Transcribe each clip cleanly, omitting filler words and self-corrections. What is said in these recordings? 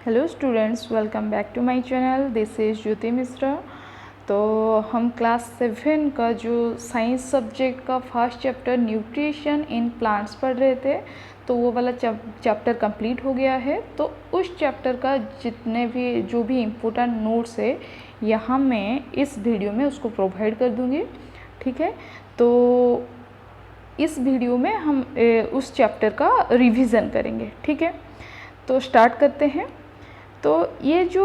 Hello students, welcome back to my channel. This is Jyoti Mishra. तो हम class 7 का जो साइंस सब्जेक्ट का first chapter nutrition in plants पढ़ रहे थे, तो वो वाला चैप्टर कंप्लीट हो गया है। तो उस चैप्टर का जितने भी जो भी इम्पोर्टेंट नोट्स है यहाँ मैं इस वीडियो में उसको प्रोवाइड कर दूँगी। ठीक है, तो इस वीडियो में हम उस चैप्टर का रिवीजन करेंगे। ठीक है, तो स्टार्ट करते हैं। तो ये जो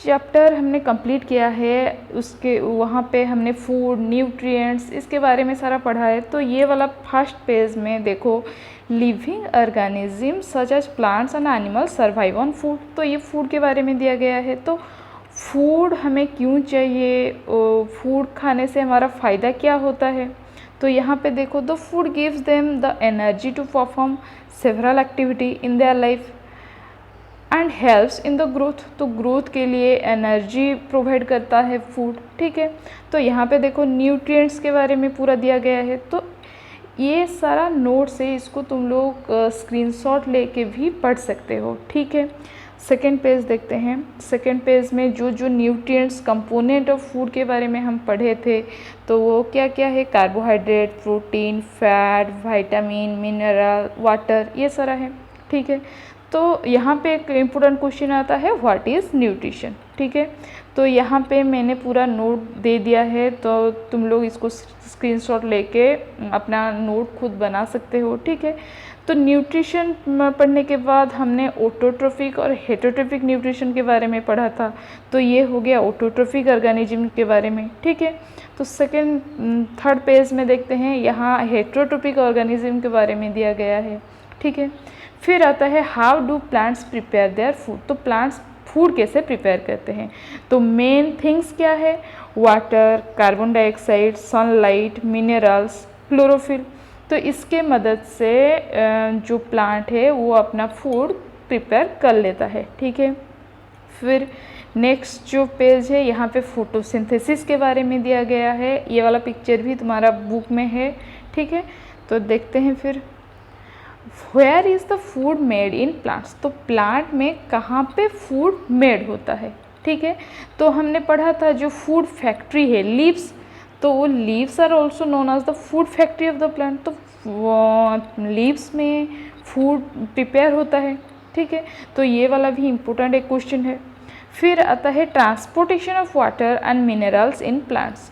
चैप्टर हमने कंप्लीट किया है उसके वहाँ पे हमने फूड, न्यूट्रिएंट्स, इसके बारे में सारा पढ़ा है। तो ये वाला फर्स्ट पेज में देखो, living organism such as plants and animals survive on food. तो ये फूड के बारे में दिया गया है। तो फूड हमें क्यों चाहिए, फूड खाने से हमारा फ़ायदा क्या होता है। तो यहाँ पे देखो, the food gives them the energy to perform several activity in their life and helps in the growth. तो ग्रोथ के लिए एनर्जी प्रोवाइड करता है फूड। ठीक है, तो यहाँ पे देखो न्यूट्रिएंट्स के बारे में पूरा दिया गया है। तो ये सारा नोट्स है, इसको तुम लोग स्क्रीनशॉट लेके भी पढ़ सकते हो। ठीक है, सेकेंड पेज देखते हैं। सेकेंड पेज में जो जो न्यूट्रिएंट्स कंपोनेंट ऑफ फूड के बारे में हम पढ़े थे, तो वो क्या क्या है, carbohydrate, protein, fat, vitamin, mineral, water, ये सारा है। ठीक है, तो यहाँ पे एक इम्पोर्टेंट क्वेश्चन आता है, व्हाट इज़ न्यूट्रिशन। ठीक है, तो यहाँ पे मैंने पूरा नोट दे दिया है, तो तुम लोग इसको स्क्रीनशॉट लेके अपना नोट खुद बना सकते हो। ठीक है, तो न्यूट्रिशन पढ़ने के बाद हमने ऑटोट्रोफिक और हेटरोट्रोफिक न्यूट्रिशन के बारे में पढ़ा था। तो ये हो गया ऑटोट्रोफिक ऑर्गेनिज्म के बारे में। ठीक है, तो थर्ड पेज में देखते हैं, यहाँ हेटरोट्रोफिक ऑर्गेनिज्म के बारे में दिया गया है। ठीक है, फिर आता है how do plants prepare their food. तो प्लांट्स फूड कैसे प्रिपेयर करते हैं। तो मेन थिंग्स क्या है, water, carbon dioxide, sunlight, minerals, chlorophyll. तो इसके मदद से जो प्लांट है वो अपना फूड प्रिपेयर कर लेता है। ठीक है, फिर नेक्स्ट जो पेज है, यहाँ पे फोटोसिंथेसिस के बारे में दिया गया है। ये वाला पिक्चर भी तुम्हारा बुक में है। ठीक है, तो देखते हैं फिर, where is the food made in plants. तो प्लांट में कहाँ पे फूड मेड होता है। ठीक है, तो हमने पढ़ा था जो फूड फैक्ट्री है, लीव्स, तो वो leaves are also known as the food factory of the plant. तो लीव्स में फूड प्रिपेयर होता है। ठीक है, तो ये वाला भी इम्पोर्टेंट एक क्वेश्चन है। फिर आता है transportation of water and minerals in plants.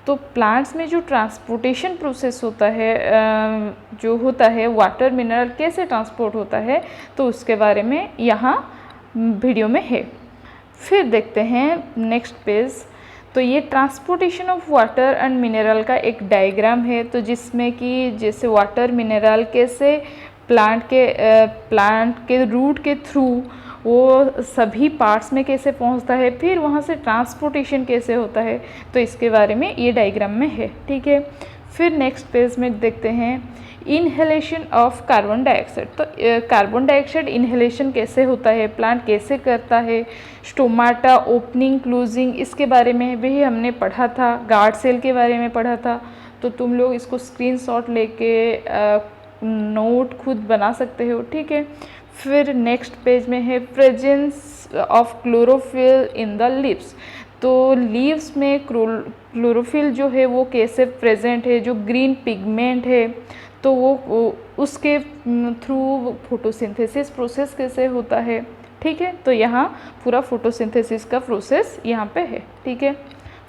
तो प्लांट्स में जो ट्रांसपोर्टेशन प्रोसेस होता है, जो होता है वाटर मिनरल कैसे ट्रांसपोर्ट होता है, तो उसके बारे में यहाँ वीडियो में है। फिर देखते हैं नेक्स्ट पेज। तो ये transportation of water and mineral का एक डायग्राम है, तो जिसमें कि जैसे वाटर मिनरल कैसे प्लांट के रूट के थ्रू वो सभी पार्ट्स में कैसे पहुंचता है, फिर वहां से ट्रांसपोर्टेशन कैसे होता है, तो इसके बारे में ये डायग्राम में है। ठीक है, फिर नेक्स्ट पेज में देखते हैं इनहेलेशन ऑफ कार्बन डाइऑक्साइड। तो कार्बन डाइऑक्साइड इनहेलेशन कैसे होता है, प्लांट कैसे करता है, स्टोमाटा ओपनिंग क्लोजिंग, इसके बारे में भी हमने पढ़ा था। गार्ड सेल के बारे में पढ़ा था। तो तुम लोग इसको स्क्रीनशॉट लेके नोट खुद बना सकते हो। ठीक है, फिर नेक्स्ट पेज में है presence of chlorophyll in the leaves. तो लीव्स में क्लोरोफिल जो है वो कैसे प्रेजेंट है, जो ग्रीन पिगमेंट है, तो वो उसके थ्रू फोटोसिंथेसिस प्रोसेस कैसे होता है। ठीक है, तो यहाँ पूरा फोटोसिंथेसिस का प्रोसेस यहाँ पे है। ठीक है,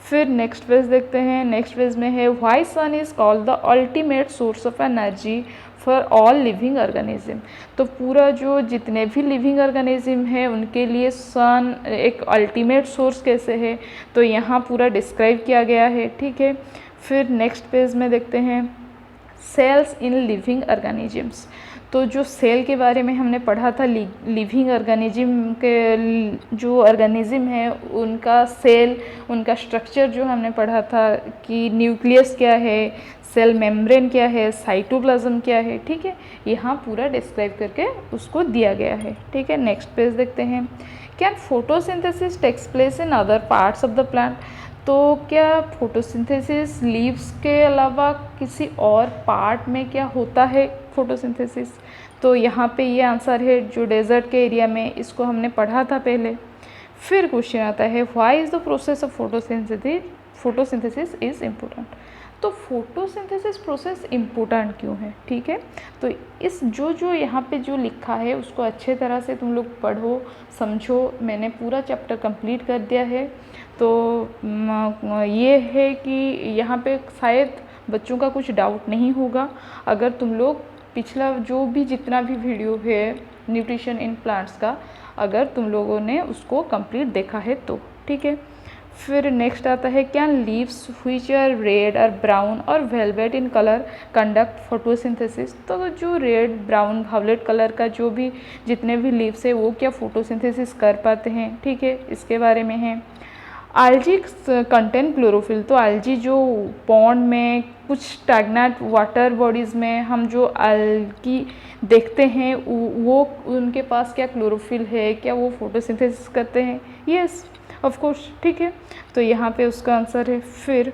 फिर नेक्स्ट पेज देखते हैं। नेक्स्ट पेज में है why sun is called the ultimate source of energy for all living organism. तो पूरा जो जितने भी लिविंग ऑर्गेनिज्म है उनके लिए सन एक अल्टीमेट सोर्स कैसे है, तो यहाँ पूरा डिस्क्राइब किया गया है। ठीक है, फिर नेक्स्ट पेज में देखते हैं सेल्स इन लिविंग ऑर्गेनिजम्स। तो जो सेल के बारे में हमने पढ़ा था, लिविंग ऑर्गेनिज्म के जो ऑर्गेनिज्म है उनका सेल, उनका स्ट्रक्चर जो हमने पढ़ा था कि न्यूक्लियस क्या है, सेल मेम्ब्रेन क्या है, साइटोप्लाज्म क्या है। ठीक है, यहाँ पूरा डिस्क्राइब करके उसको दिया गया है। ठीक है, नेक्स्ट पेज देखते हैं, can photosynthesis takes place in other parts of the plant. तो क्या फोटोसिंथेसिस लीव्स के अलावा किसी और पार्ट में क्या होता है फोटोसिंथेसिस। तो यहाँ पे ये आंसर है जो डेजर्ट के एरिया में, इसको हमने पढ़ा था पहले। फिर क्वेश्चन आता है why is the process of photosynthesis is important. तो फोटोसिंथेसिस प्रोसेस इम्पोर्टेंट क्यों है, ठीक है। तो इस जो यहाँ पे जो लिखा है उसको अच्छे तरह से तुम लोग पढ़ो, समझो। मैंने पूरा चैप्टर कंप्लीट कर दिया है। तो ये है कि यहाँ पे शायद बच्चों का कुछ डाउट नहीं होगा अगर तुम लोग पिछला जो भी जितना भी वीडियो है न्यूट्रिशन इन प्लांट्स का, अगर तुम लोगों ने उसको कंप्लीट देखा है तो, ठीक है। फिर नेक्स्ट आता है can leaves which are red और ब्राउन और velvet in colour conduct photosynthesis. तो जो रेड ब्राउन वायलेट कलर का जो भी जितने भी लीव्स है वो क्या फोटोसिंथेसिस कर पाते हैं, ठीक है, इसके बारे में है। algae content chlorophyll. तो algae जो पॉन्ड में कुछ स्टैग्नेंट वाटर बॉडीज़ में हम जो algae देखते हैं वो उनके पास क्या क्लोरोफिल है, क्या वो फोटोसिंथेसिस करते हैं? यस ऑफ कोर्स, ठीक है। तो यहाँ पे उसका आंसर है। फिर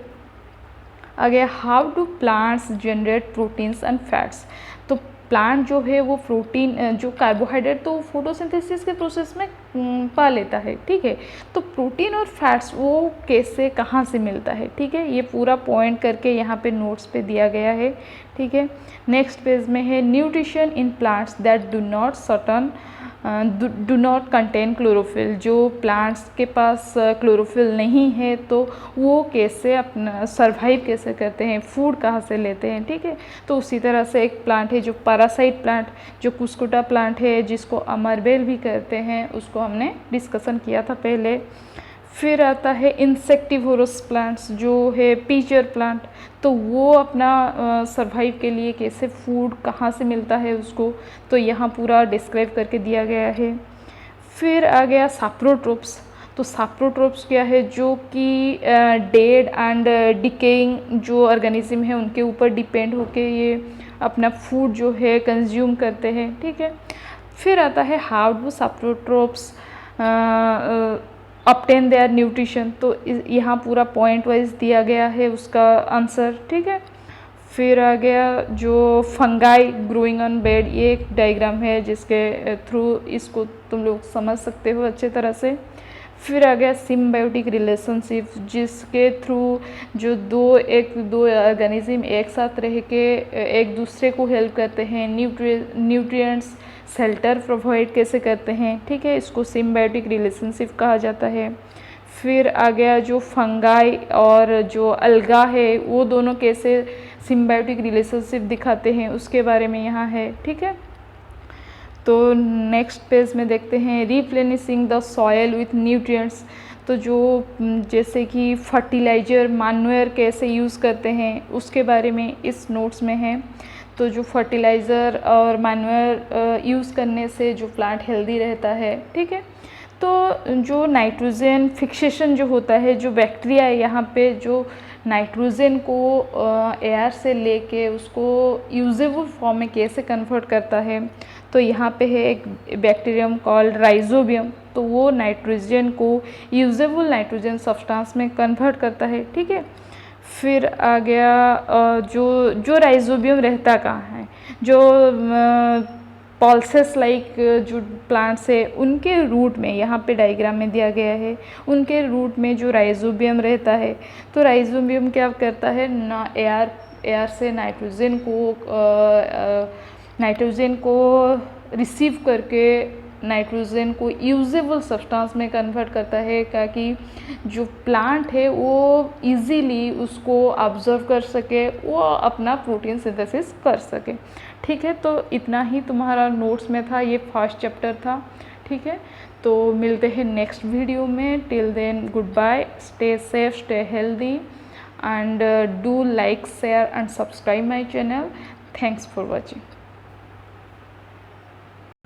आगे how do plants generate proteins and fats. तो प्लांट जो है वो प्रोटीन जो कार्बोहाइड्रेट तो फोटोसिंथेसिस के प्रोसेस में पा लेता है, ठीक है। तो प्रोटीन और फैट्स वो कैसे कहाँ से मिलता है, ठीक है, ये पूरा पॉइंट करके यहाँ पे नोट्स पे दिया गया है, ठीक है। नेक्स्ट पेज में है nutrition in plants that do not contain chlorophyll. जो प्लांट्स के पास क्लोरोफिल नहीं है तो वो कैसे अपना सरवाइव कैसे करते हैं, फूड कहाँ से लेते हैं, ठीक है। तो उसी तरह से एक प्लांट है जो पैरासाइट प्लांट, जो कुस्कुटा प्लांट है जिसको अमरबेल भी करते हैं, उसको हमने डिस्कशन किया था पहले। फिर आता है इंसेक्टिवोरस प्लांट्स जो है पीचर प्लांट। तो वो अपना सरवाइव के लिए कैसे फूड कहाँ से मिलता है उसको, तो यहाँ पूरा डिस्क्राइब करके दिया गया है। फिर आ गया साप्रोट्रोप्स। तो साप्रोट्रोप्स क्या है, जो कि डेड एंड डिकेइंग जो ऑर्गेनिज्म है उनके ऊपर डिपेंड होके ये अपना फूड जो है कंज्यूम करते हैं, ठीक है। फिर आता है how do saprotrophs obtain their nutrition. तो यहाँ पूरा पॉइंट वाइज दिया गया है उसका आंसर, ठीक है। फिर आ गया जो फंगाई ग्रोइंग ऑन बेड, ये एक डायग्राम है जिसके थ्रू इसको तुम लोग समझ सकते हो अच्छे तरह से। फिर आ गया सिम्बायोटिक रिलेशनशिप, जिसके थ्रू जो दो ऑर्गेनिज्म एक साथ रह के एक दूसरे को हेल्प करते हैं, न्यूट्रिएंट्स शेल्टर प्रोवाइड कैसे करते हैं, ठीक है, इसको सिम्बायोटिक रिलेशनशिप कहा जाता है। फिर आ गया जो फंगाई और जो अलगा है वो दोनों कैसे सिम्बायोटिक रिलेशनशिप दिखाते हैं उसके बारे में यहाँ है, ठीक है। तो नेक्स्ट पेज में देखते हैं replenishing the soil with nutrients. तो जो जैसे कि फर्टिलाइज़र मैन्योर कैसे यूज़ करते हैं उसके बारे में इस नोट्स में है। तो जो फर्टिलाइज़र और मैन्योर यूज़ करने से जो प्लांट हेल्दी रहता है, ठीक है। तो जो नाइट्रोजन फिक्सेशन जो होता है, जो बैक्टीरिया है यहाँ पे जो नाइट्रोजन को एयर से लेके उसको यूजेबल फॉर्म में कैसे कन्वर्ट करता है, तो यहाँ पे है एक बैक्टीरियम कॉल्ड राइजोबियम। तो वो नाइट्रोजन को यूजेबल नाइट्रोजन सब्सटेंस में कन्वर्ट करता है, ठीक है। फिर आ गया जो राइजोबियम रहता कहाँ है, जो पल्सेस लाइक जो प्लांट्स है उनके रूट में, यहाँ पे डायग्राम में दिया गया है, उनके रूट में जो राइजोबियम रहता है। तो राइजोबियम क्या करता है ना, एयर से नाइट्रोजन को रिसीव करके नाइट्रोजन को यूजेबल सब्सटेंस में कन्वर्ट करता है, ताकि जो प्लांट है वो इजीली उसको ऑब्जर्व कर सके, वो अपना प्रोटीन सिंथेसिस कर सके, ठीक है। तो इतना ही तुम्हारा नोट्स में था, ये फर्स्ट चैप्टर था, ठीक है। तो मिलते हैं नेक्स्ट वीडियो में। Till then goodbye, stay safe, stay healthy and do like, share and subscribe my channel. Thanks for watching.